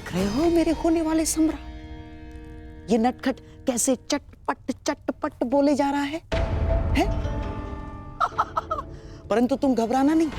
देख रहे हो मेरे होने वाले सम्राट, ये नटखट कैसे चटपट चटपट बोले जा रहा है? परंतु तुम घबराना नहीं,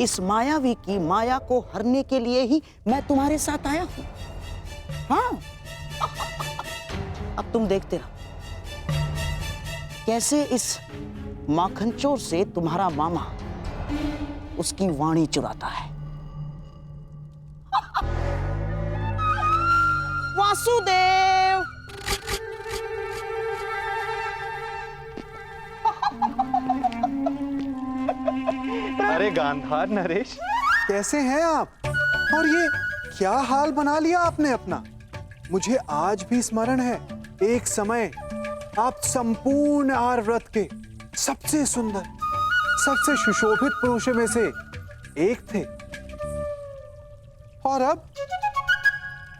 इस मायावी की माया को हरने के लिए ही मैं तुम्हारे साथ आया हूं। हाँ, अब तुम देखते रहो कैसे इस माखनचोर से तुम्हारा मामा उसकी वाणी चुराता है। वासुदेव, अरे गांधार नरेश, कैसे हैं आप? और ये क्या हाल बना लिया आपने अपना? मुझे आज भी स्मरण है, एक समय आप संपूर्ण आर्यव्रत के सबसे सुंदर, सबसे सुशोभित पुरुषों में से एक थे। और अब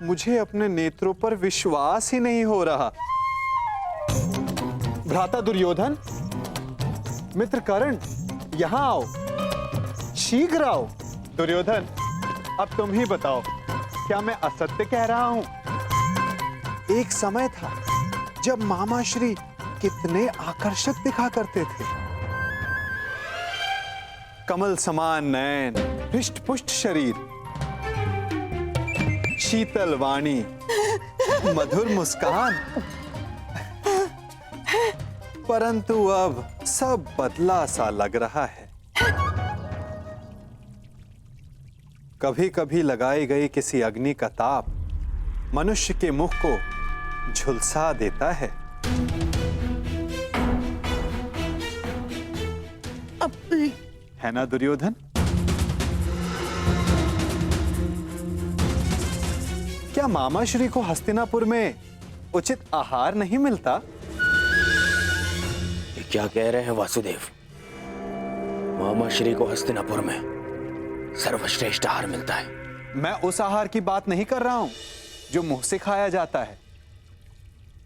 मुझे अपने नेत्रों पर विश्वास ही नहीं हो रहा। भ्राता दुर्योधन, मित्र कर्ण, यहां आओ, शीघ्र आओ। दुर्योधन, अब तुम ही बताओ, क्या मैं असत्य कह रहा हूं? एक समय था जब मामा श्री कितने आकर्षक दिखा करते थे। कमल समान नयन, हृष्ट पुष्ट शरीर, शीतल वाणी, मधुर मुस्कान। परंतु अब सब बदला सा लग रहा है। कभी कभी लगाई गई किसी अग्नि का ताप मनुष्य के मुख को झुलसा देता है। है ना दुर्योधन? क्या मामा श्री को हस्तिनापुर में उचित आहार नहीं मिलता? ये क्या कह रहे हैं वासुदेव? मामा श्री को हस्तिनापुर में सर्वश्रेष्ठ आहार मिलता है। मैं उस आहार की बात नहीं कर रहा हूं जो मुंह से खाया जाता है।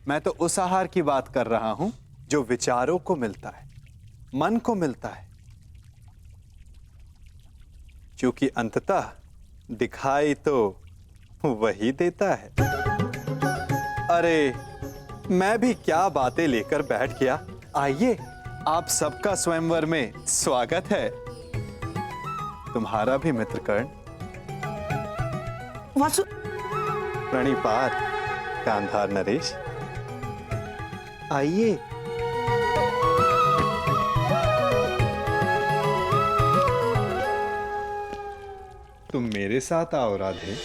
मैं तो उस आहार की बात कर रहा हूं जो विचारों को मिलता है, मन को मिलता है, क्योंकि अंततः दिखाई तो वही देता है। अरे, मैं भी क्या बातें लेकर बैठ गया। आइए, आप सबका स्वयंवर में स्वागत है। तुम्हारा भी मित्र कर्ण। वासु, प्रणिपात गांधार नरेश, आइए। तुम मेरे साथ आओ राधे।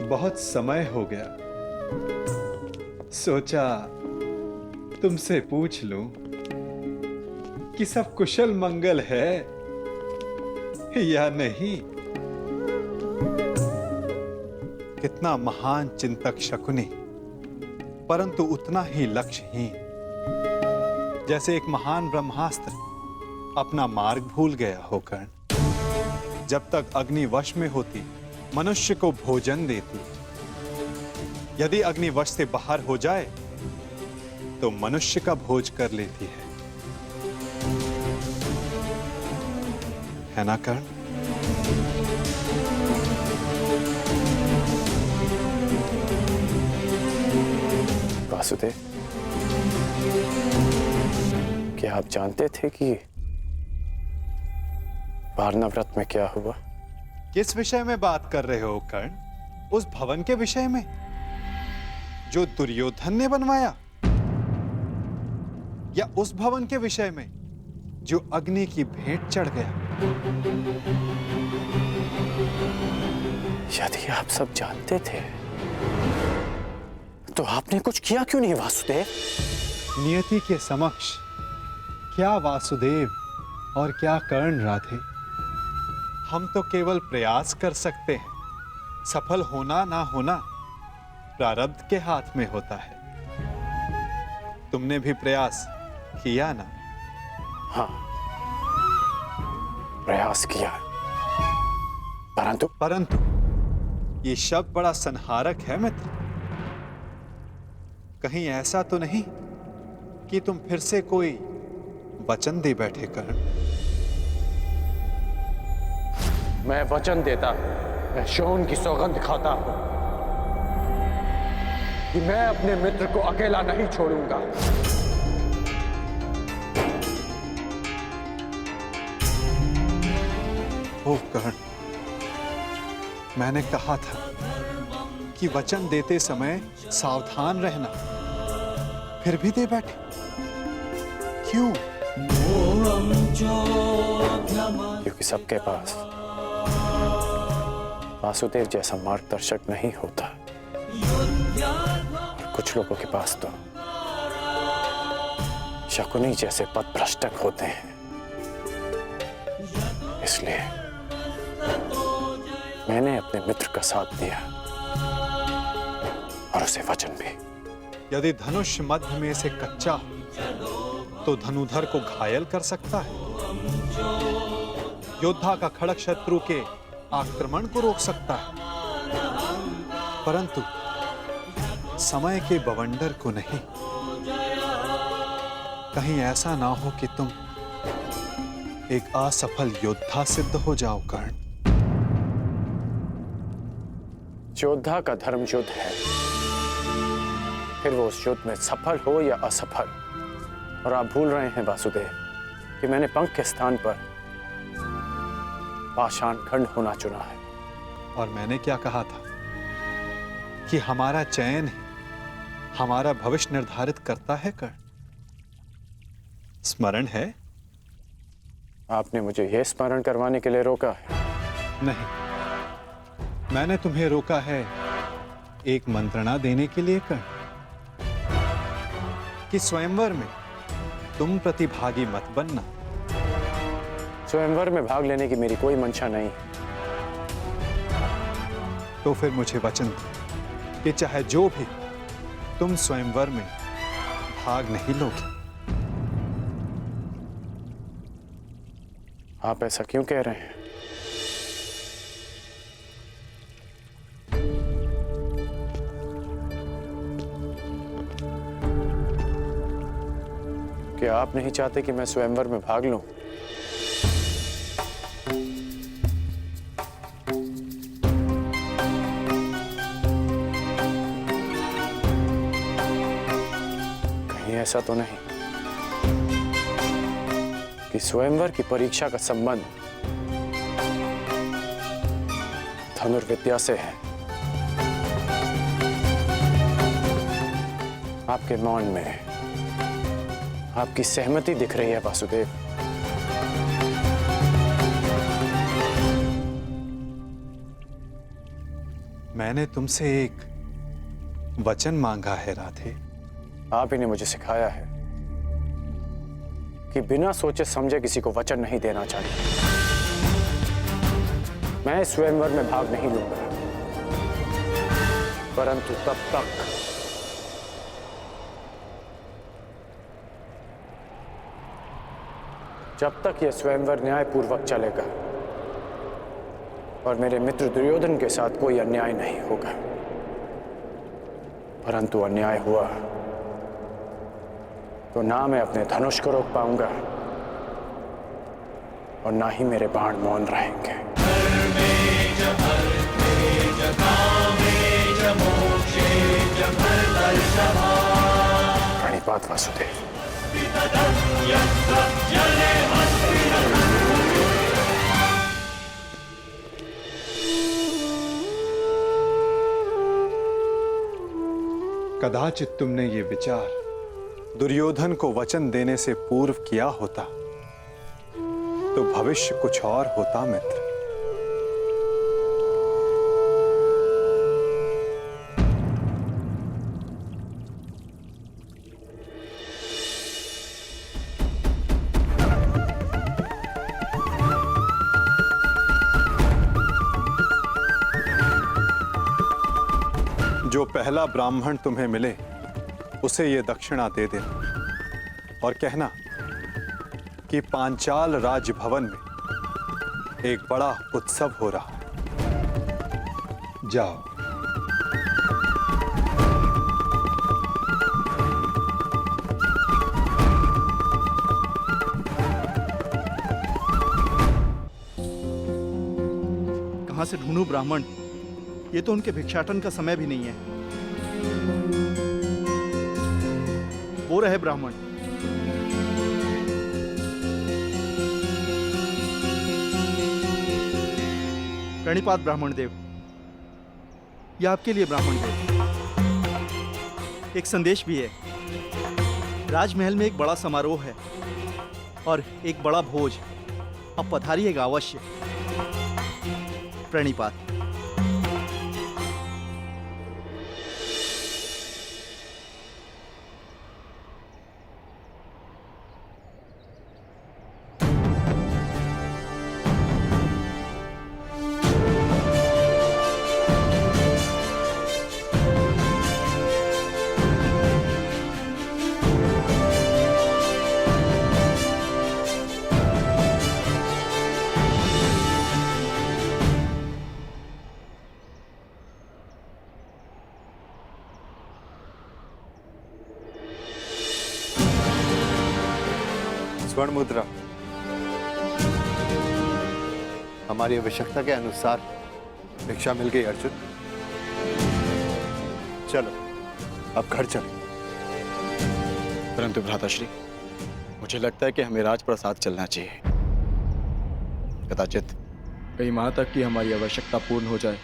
बहुत समय हो गया, सोचा तुमसे पूछ लूं कि सब कुशल मंगल है या नहीं। कितना महान चिंतक शकुनी, परंतु उतना ही लक्ष्यहीन, जैसे एक महान ब्रह्मास्त्र अपना मार्ग भूल गया हो कर्ण। जब तक अग्नि वश में होती मनुष्य को भोजन देती, यदि अग्नि वश से बाहर हो जाए तो मनुष्य का भोज कर लेती है ना कर्ण? वासुदेव, क्या आप जानते थे कि वारणा व्रत में क्या हुआ? किस विषय में बात कर रहे हो कर्ण? उस भवन के विषय में जो दुर्योधन ने बनवाया, या उस भवन के विषय में जो अग्नि की भेंट चढ़ गया? यदि आप सब जानते थे तो आपने कुछ किया क्यों नहीं वासुदेव? नियति के समक्ष क्या वासुदेव और क्या कर्ण राधे, हम तो केवल प्रयास कर सकते हैं। सफल होना ना होना प्रारब्ध के हाथ में होता है। तुमने भी प्रयास किया ना? हाँ, प्रयास किया, परंतु ये शब्द बड़ा संहारक है मित्र। कहीं ऐसा तो नहीं कि तुम फिर से कोई वचन दे बैठे कर्ण? मैं वचन देता हूं, मैं शोन की सौगंध खाता हूं कि मैं अपने मित्र को अकेला नहीं छोड़ूंगा। ओ कर्ण, मैंने कहा था कि वचन देते समय सावधान रहना, फिर भी दे बैठे। क्यों? क्योंकि सबके पास वासुदेव जैसा मार्गदर्शक नहीं होता, और कुछ लोगों के पास तो शकुनी जैसे पथभ्रष्टक होते हैं। इसलिए मैंने अपने मित्र का साथ दिया और उसे वचन भी। यदि धनुष मध्य में से कच्चा हो तो धनुधर को घायल कर सकता है, योद्धा का खड़ग शत्रु के आक्रमण को रोक सकता है, परंतु समय के बवंडर को नहीं। कहीं ऐसा ना हो कि तुम एक असफल योद्धा सिद्ध हो जाओ कर्ण। योद्धा का धर्म युद्ध है, फिर वो उस युद्ध में सफल हो या असफल। और आप भूल रहे हैं वासुदेव कि मैंने पंख के स्थान पर पाषाण खंड होना चुना है। और मैंने क्या कहा था कि हमारा चयन ही हमारा भविष्य निर्धारित करता है कर्ण। स्मरण है? आपने मुझे यह स्मरण करवाने के लिए रोका है? नहीं, मैंने तुम्हें रोका है एक मंत्रणा देने के लिए कर्ण, कि स्वयंवर में तुम प्रतिभागी मत बनना। स्वयंवर में भाग लेने की मेरी कोई मंशा नहीं है। तो फिर मुझे वचन दो कि चाहे जो भी, तुम स्वयंवर में भाग नहीं लोगे। आप ऐसा क्यों कह रहे हैं? क्या आप नहीं चाहते कि मैं स्वयंवर में भाग लूं? कहीं ऐसा तो नहीं कि स्वयंवर की परीक्षा का संबंध धनुर्विद्या से है? आपके मौन में आपकी सहमति दिख रही है वासुदेव। मैंने तुमसे एक वचन मांगा है राधे। आप ही ने मुझे सिखाया है कि बिना सोचे समझे किसी को वचन नहीं देना चाहिए। मैं स्वयंवर में भाग नहीं लूंगा, परंतु तब तक जब तक यह स्वयंवर न्यायपूर्वक चलेगा और मेरे मित्र दुर्योधन के साथ कोई अन्याय नहीं होगा। परंतु अन्याय हुआ तो ना मैं अपने धनुष को रोक पाऊंगा और ना ही मेरे बाण मौन रहेंगे। प्रणिपात वासुदेव। कदाचित तुमने ये विचार दुर्योधन को वचन देने से पूर्व किया होता तो भविष्य कुछ और होता मित्र। जो पहला ब्राह्मण तुम्हें मिले उसे ये दक्षिणा दे देना और कहना कि पांचाल राजभवन में एक बड़ा उत्सव हो रहा है। जाओ। कहां से ढूंढूं ब्राह्मण? ये तो उनके भिक्षाटन का समय भी नहीं है। वो रहे ब्राह्मण। प्रणिपात ब्राह्मण देव। यह आपके लिए ब्राह्मण देव। एक संदेश भी है। राजमहल में एक बड़ा समारोह है और एक बड़ा भोज। अब पधारिएगा अवश्य। प्रणिपात। स्वर्ण मुद्रा हमारी आवश्यकता के अनुसार भिक्षा मिल गई अर्जुन। चलो अब घर चलें। परंतु भ्राताश्री, मुझे लगता है कि हमें राजप्रसाद चलना चाहिए। कदाचित कई माह तक की हमारी आवश्यकता पूर्ण हो जाए।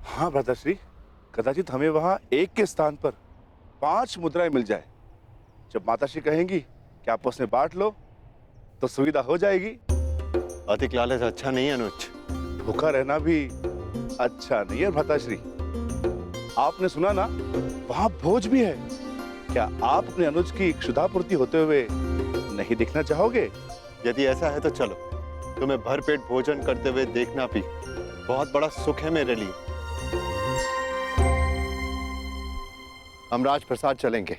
हाँ भ्राताश्री, कदाचित हमें वहां एक के स्थान पर 5 मुद्राएं मिल जाए। जब माताश्री कहेंगी कि आपस में बांट लो तो सुविधा हो जाएगी। अधिक लालच अच्छा नहीं है अनुज। भूखा रहना भी अच्छा नहीं है भ्राताश्री। आपने सुना ना, वहां भोज भी है। क्या आप अपने अनुज की क्षुधापूर्ति होते हुए नहीं देखना चाहोगे? यदि ऐसा है तो चलो, तुम्हें भरपेट भोजन करते हुए देखना भी बहुत बड़ा सुख है मेरे लिए। हम राजप्रसाद चलेंगे।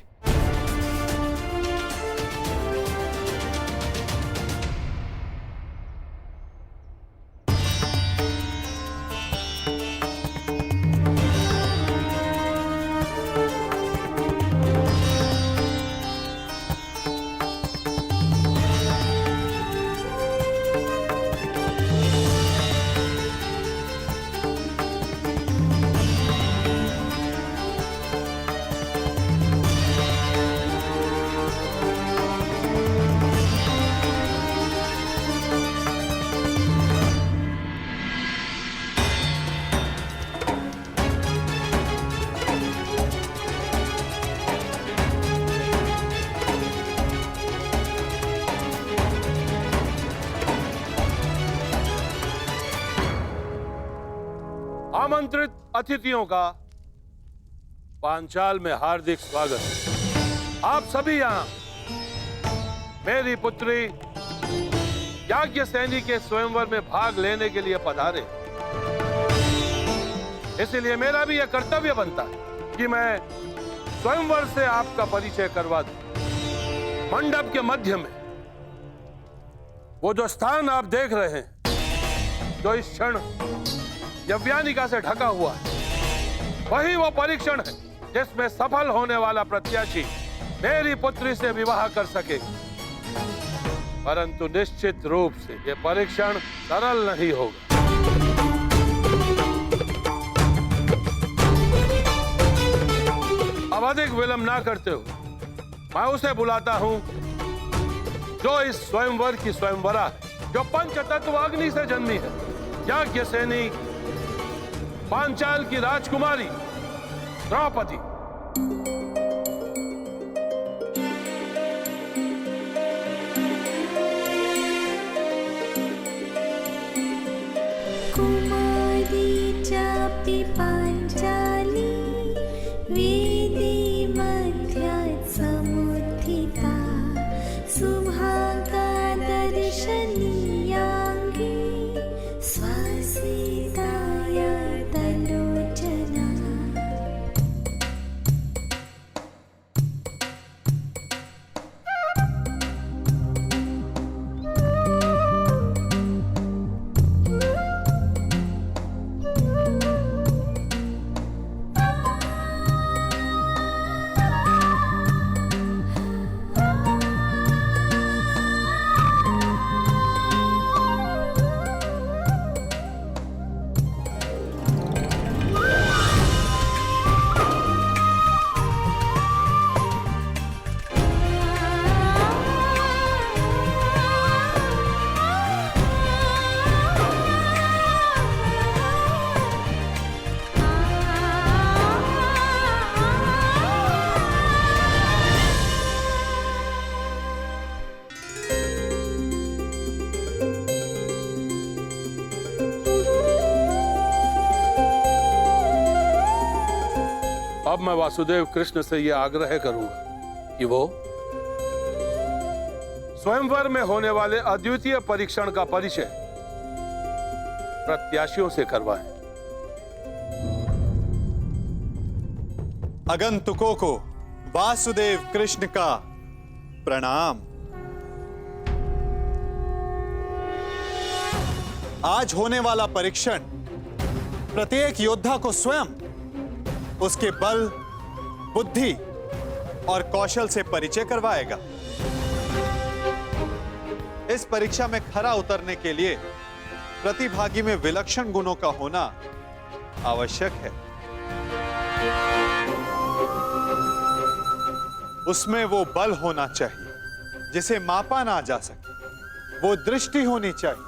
आमंत्रित अतिथियों का पांचाल में हार्दिक स्वागत। आप सभी यहाँ मेरी पुत्री याज्ञसेनी के स्वयंवर में भाग लेने के लिए पधारे। इसलिए मेरा भी यह कर्तव्य बनता है कि मैं स्वयंवर से आपका परिचय करवा दूं। मंडप के मध्य में वो जो स्थान आप देख रहे हैं, जो इस क्षण यव्यानिका से ढका हुआ है, वही वो परीक्षण है जिसमें सफल होने वाला प्रत्याशी मेरी पुत्री से विवाह कर सके। परंतु निश्चित रूप से ये परीक्षण सरल नहीं होगा। अब अधिक विलंब ना करते हो, मैं उसे बुलाता हूं जो इस स्वयंवर की स्वयंवरा है, जो पंच तत्व अग्नि से जन्मी है, याज्ञसेनी पांचाल की राजकुमारी द्रौपदी। कुमारी चापि पांचाली वेदी मध्यात् समुत्थिता सुभागा दर्शनीयाङ्गी स्वासिताय तलोचने अब मैं वासुदेव कृष्ण से यह आग्रह करूंगा कि वो स्वयंवर में होने वाले अद्वितीय परीक्षण का परिचय प्रत्याशियों से करवाएं। आगंतुकों को वासुदेव कृष्ण का प्रणाम। आज होने वाला परीक्षण प्रत्येक योद्धा को स्वयं उसके बल, बुद्धि और कौशल से परिचय करवाएगा। इस परीक्षा में खरा उतरने के लिए प्रतिभागी में विलक्षण गुणों का होना आवश्यक है। उसमें वो बल होना चाहिए जिसे मापा ना जा सके, वो दृष्टि होनी चाहिए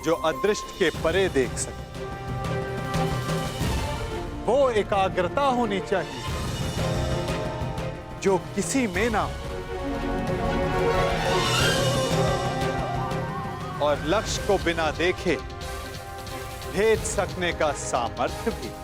जो अदृष्ट के परे देख सके, वो एकाग्रता होनी चाहिए जो किसी में ना हो, और लक्ष्य को बिना देखे भेद सकने का सामर्थ्य भी।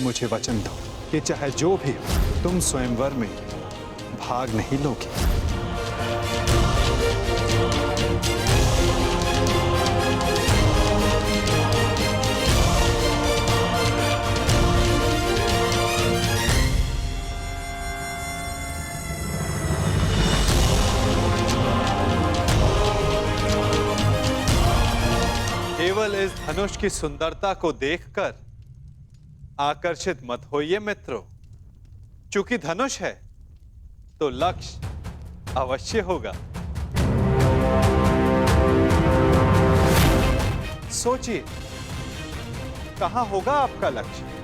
मुझे वचन दो कि चाहे जो भी हो, तुम स्वयंवर में भाग नहीं लोगे। केवल इस धनुष की सुंदरता को देखकर आकर्षित मत होइए मित्रों, चूंकि धनुष है तो लक्ष्य अवश्य होगा। सोचिए, कहां होगा आपका लक्ष्य?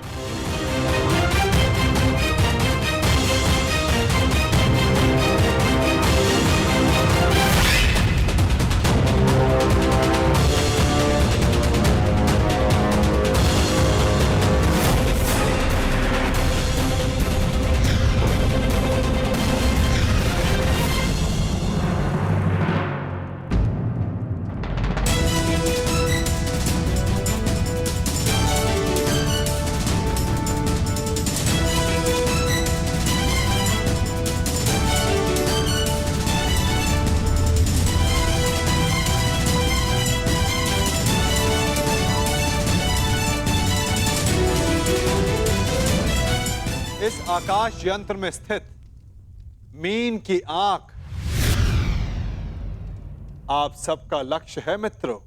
इस आकाश यंत्र में स्थित मीन की आंख आप सबका लक्ष्य है मित्रों।